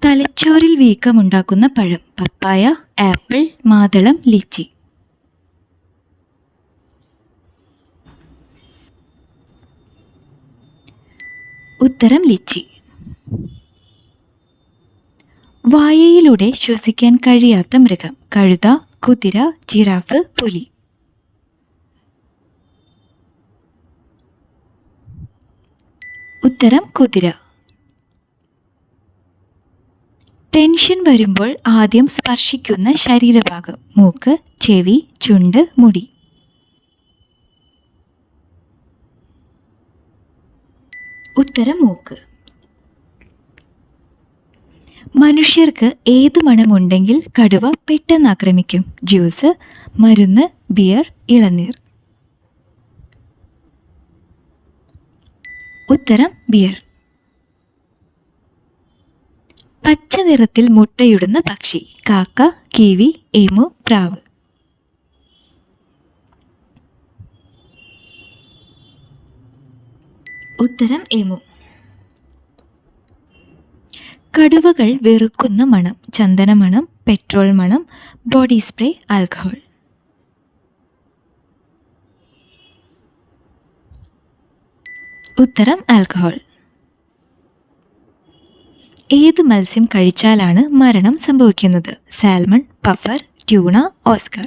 തലച്ചോറിൽ വീക്കമുണ്ടാക്കുന്ന പഴം: പപ്പായ, apple, മാതളം, lychee. ഉത്തരം ലിച്ചി. വായയിലൂടെ ശ്വസിക്കാൻ കഴിയാത്ത മൃഗം: കഴുത, കുതിര, ജിറാഫ്, പുലി. ഉത്തരം കുതിര. ടെൻഷൻ വരുമ്പോൾ ആദ്യം സ്പർശിക്കുന്ന ശരീരഭാഗം: മൂക്ക്, ചെവി, ചുണ്ട്, മുടി. ഉത്തരം മൂക്ക്. മനുഷ്യർക്ക് ഏത് മണമുണ്ടെങ്കിൽ കടുവ പെട്ടെന്ന് ആക്രമിക്കും? ജ്യൂസ്, മരുന്ന്, ബിയർ, ഇളനീർ. ഉത്തരം ബിയർ. പച്ച നിറത്തിൽ മുട്ടയിടുന്ന പക്ഷി: കാക്ക, കിവി, എമു, പ്രാവ്. ഉത്തരം എമു. കടുവകൾ വെറുക്കുന്ന മണം: ചന്ദനമണം, പെട്രോൾ മണം, ബോഡി സ്പ്രേ, ആൽക്കഹോൾ. ഉത്തരം ആൽക്കഹോൾ. ഏത് മത്സ്യം കഴിച്ചാലാണ് മരണം സംഭവിക്കുന്നത്? Salmon, puffer, tuna, Oscar.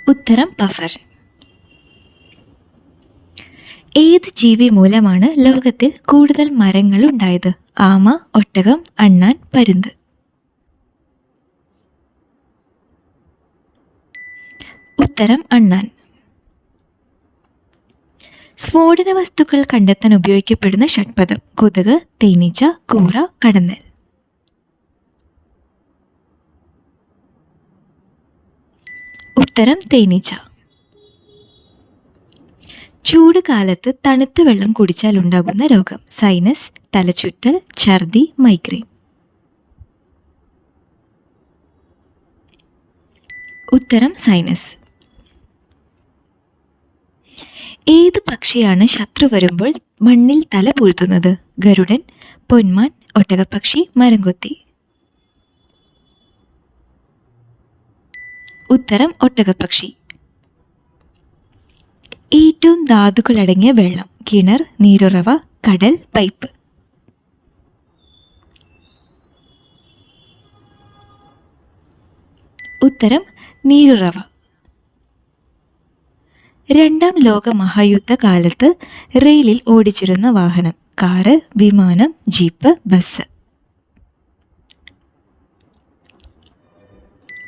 ഉത്തരം പഫർ. ഏത് ജീവി മൂലമാണ് ലോകത്തിൽ കൂടുതൽ മരങ്ങൾ ഉണ്ടായത്? ആമ, ഒട്ടകം, അണ്ണാൻ, പരുന്ത്. ഉത്തരം അണ്ണാൻ. സ്ഫോടന വസ്തുക്കൾ കണ്ടെത്താൻ ഉപയോഗിക്കപ്പെടുന്ന ഷഡ്പദം: കൊതുക്, തേനീച്ച, കൂറ, കടന്നൽ. ഉത്തരം തേനീച്ച. ചൂട് കാലത്ത് തണുത്ത വെള്ളം കുടിച്ചാൽ ഉണ്ടാകുന്ന രോഗം: സൈനസ്, തലചുറ്റൽ, ഛർദി, മൈഗ്രെയിൻ. ഉത്തരം സൈനസ്. ഏത് പക്ഷിയാണ് ശത്രു വരുമ്പോൾ മണ്ണിൽ തല പൂഴ്ത്തുന്നത്? ഗരുഡൻ, പൊന്മാൻ, ഒട്ടകപ്പക്ഷി, മരംകൊത്തി. ഉത്തരം ഒട്ടകപ്പക്ഷി. ഏറ്റവും ധാതുക്കളടങ്ങിയ വെള്ളം: കിണർ, നീരുറവ, കടൽ, പൈപ്പ്. ഉത്തരം നീരുറവ. രണ്ടാം ലോക മഹായുദ്ധ കാലത്ത് റെയിലിൽ ഓടിച്ചിരുന്ന വാഹനം: കാറ്, വിമാനം, ജീപ്പ്, ബസ്.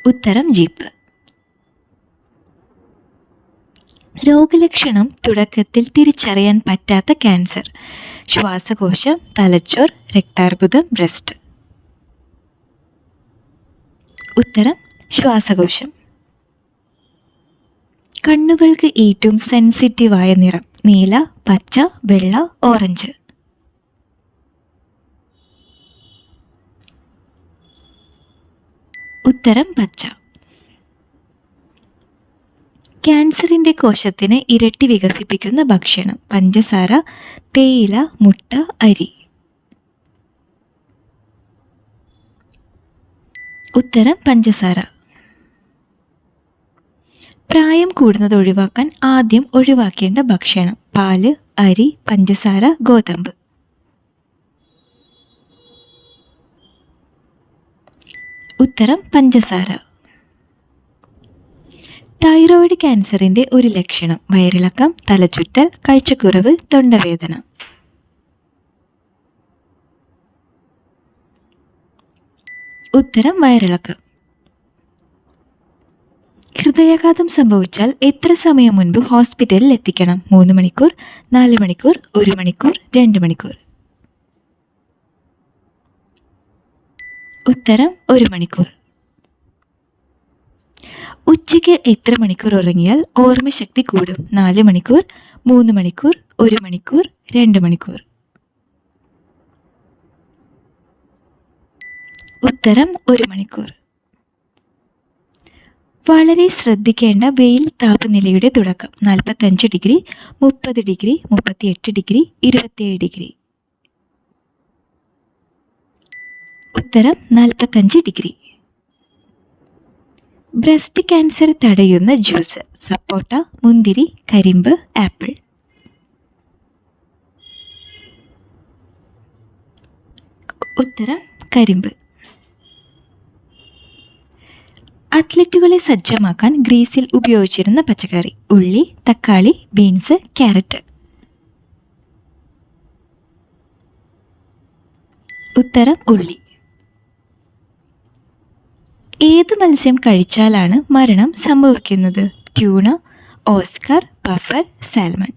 ഉത്തരം ജീപ്പ്. രോഗലക്ഷണം തുടക്കത്തിൽ തിരിച്ചറിയാൻ പറ്റാത്ത ക്യാൻസർ: ശ്വാസകോശം, തലച്ചോർ, രക്താർബുദം, ബ്രസ്റ്റ്. ഉത്തരം ശ്വാസകോശം. കണ്ണുകൾക്ക് ഏറ്റവും സെൻസിറ്റീവായ നിറം: നീല, പച്ച, വെള്ള, ഓറഞ്ച്. ഉത്തരം പച്ച. ക്യാൻസറിൻ്റെ കോശത്തിന് ഇരട്ടി വികസിപ്പിക്കുന്ന ഭക്ഷണം: പഞ്ചസാര, തേയില, മുട്ട, അരി. ഉത്തരം പഞ്ചസാര. പ്രായം കൂടുന്നത് ഒഴിവാക്കാൻ ആദ്യം ഒഴിവാക്കേണ്ട ഭക്ഷണം: പാല്, അരി, പഞ്ചസാര, ഗോതമ്പ്. ഉത്തരം പഞ്ചസാര. തൈറോയിഡ് ക്യാൻസറിൻ്റെ ഒരു ലക്ഷണം: വയറിളക്കം, തലചുറ്റൽ, കാഴ്ചക്കുറവ്, തൊണ്ടവേദന. ഉത്തരം വയറിളക്കം. ഹൃദയാഘാതം സംഭവിച്ചാൽ എത്ര സമയം മുൻപ് ഹോസ്പിറ്റലിൽ എത്തിക്കണം? 3 മണിക്കൂർ, 4 മണിക്കൂർ, 1 മണിക്കൂർ, 2 മണിക്കൂർ. ഉത്തരം 1 മണിക്കൂർ. ഉച്ചയ്ക്ക് എത്ര മണിക്കൂർ ഉറങ്ങിയാൽ ഓർമ്മശക്തി കൂടും? 4 മണിക്കൂർ, 3 മണിക്കൂർ, 1 മണിക്കൂർ, 2 മണിക്കൂർ. ഉത്തരം 1 മണിക്കൂർ. വളരെ ശ്രദ്ധിക്കേണ്ട വെയിൽ താപനിലയുടെ തുടക്കം 45 ഡിഗ്രി, 30 ഡിഗ്രി, 38 ഡിഗ്രി, 27 ഡിഗ്രി. ഉത്തരം 45 ഡിഗ്രി. ബ്രസ്റ്റ് ക്യാൻസർ തടയുന്ന ജ്യൂസ്: സപ്പോട്ട, മുന്തിരി, കരിമ്പ്, ആപ്പിൾ. ഉത്തരം കരിമ്പ്. അത്ലറ്റുകളെ സജ്ജമാക്കാൻ ഗ്രീസിൽ ഉപയോഗിച്ചിരുന്ന പച്ചക്കറി: ഉള്ളി, തക്കാളി, ബീൻസ്, ക്യാരറ്റ്. ഉത്തരം ഉള്ളി. ഏത് മത്സ്യം കഴിച്ചാലാണ് മരണം സംഭവിക്കുന്നത്? Tuna, oscar, puffer, salmon.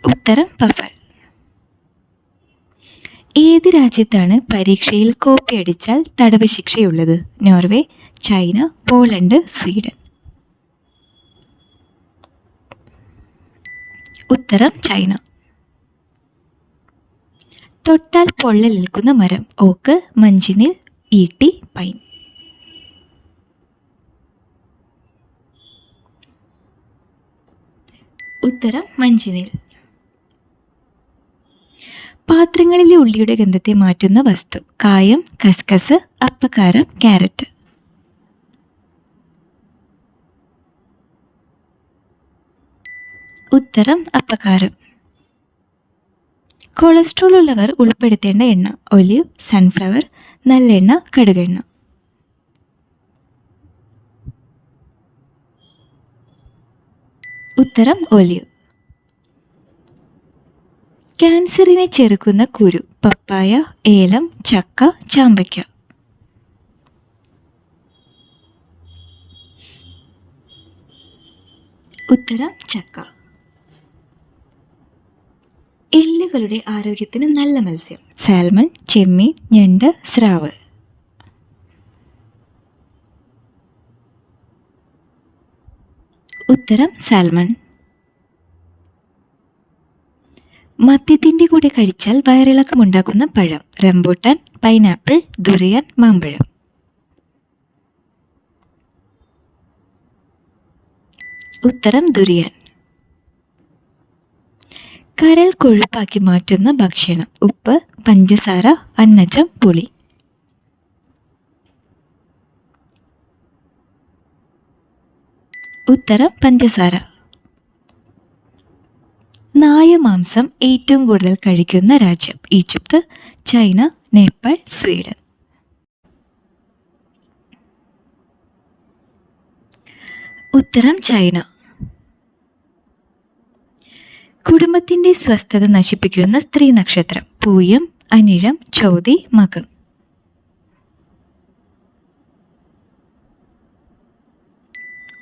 ഉത്തരം പഫർ. ഏത് രാജ്യത്താണ് പരീക്ഷയിൽ കോപ്പിയടിച്ചാൽ തടവ് ശിക്ഷയുള്ളത്? Norway, China, Poland, Sweden. ഉത്തരം ചൈന. തൊട്ടാൽ പൊള്ളലേൽക്കുന്ന മരം: ഓക്ക്, മഞ്ചിനിൽ, ഈട്ടി, പൈൻ. ഉത്തരം മഞ്ചിനിൽ. പാത്രങ്ങളിലെ ഉള്ളിയുടെ ഗന്ധത്തെ മാറ്റുന്ന വസ്തു: കായം, കസ്കസ്, അപ്പക്കാരം, ക്യാരറ്റ്. ഉത്തരം അപ്പക്കാരം. കൊളസ്ട്രോൾ ഉള്ളവർ ഉൾപ്പെടുത്തേണ്ട എണ്ണ: ഒലിവ്, സൺഫ്ലവർ, നല്ലെണ്ണ, കടുകെണ്ണ. ഉത്തരം ഒലിവ്. ക്യാൻസറിനെ ചെറുക്കുന്ന കുരു: പപ്പായ, ഏലം, ചക്ക, ചാമ്പയ്ക്ക. ഉത്തരം ചക്ക. എല്ലുകളുടെ ആരോഗ്യത്തിന് നല്ല മത്സ്യം: സാൽമൺ, ചെമ്മീൻ, ഞണ്ട്, സ്രാവ്. ഉത്തരം സാൽമൺ. മദ്യത്തിൻ്റെ കൂടെ കഴിച്ചാൽ വയറിളക്കമുണ്ടാക്കുന്ന പഴം: റംബൂട്ടാൻ, പൈനാപ്പിൾ, ദുറിയൻ, മാമ്പഴം. ഉത്തരം ദുറിയൻ. കരൾ കൊഴുപ്പാക്കി മാറ്റുന്ന ഭക്ഷണം: ഉപ്പ്, പഞ്ചസാര, അന്നജം, പുളി. ഉത്തരം പഞ്ചസാര. നായമാംസം ഏറ്റവും കൂടുതൽ കഴിക്കുന്ന രാജ്യം: ഈജിപ്ത്, ചൈന, നേപ്പാൾ, സ്വീഡൻ. ഉത്തരം ചൈന. കുടുംബത്തിൻ്റെ സ്വസ്ഥത നശിപ്പിക്കുന്ന സ്ത്രീ നക്ഷത്രം: പൂയം, അനിഴം, ചോതി, മകം.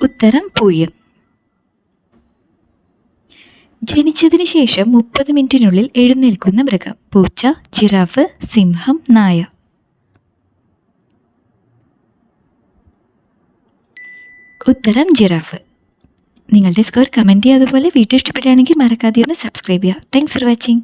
ഉത്തരം പൂയം. ജനിച്ചതിന് ശേഷം 30 മിനിറ്റിനുള്ളിൽ എഴുന്നേൽക്കുന്ന മൃഗം: പൂച്ച, ജിറാഫ്, സിംഹം, നായ. ഉത്തരം ജിറാഫ്. നിങ്ങളുടെ സ്കോർ കമൻറ്റ് ചെയ്യുക. അതുപോലെ വീഡിയോ ഇഷ്ടപ്പെടുകയാണെങ്കിൽ മറക്കാതെ ഒന്ന് സബ്സ്ക്രൈബ് ചെയ്യുക. Thanks for watching.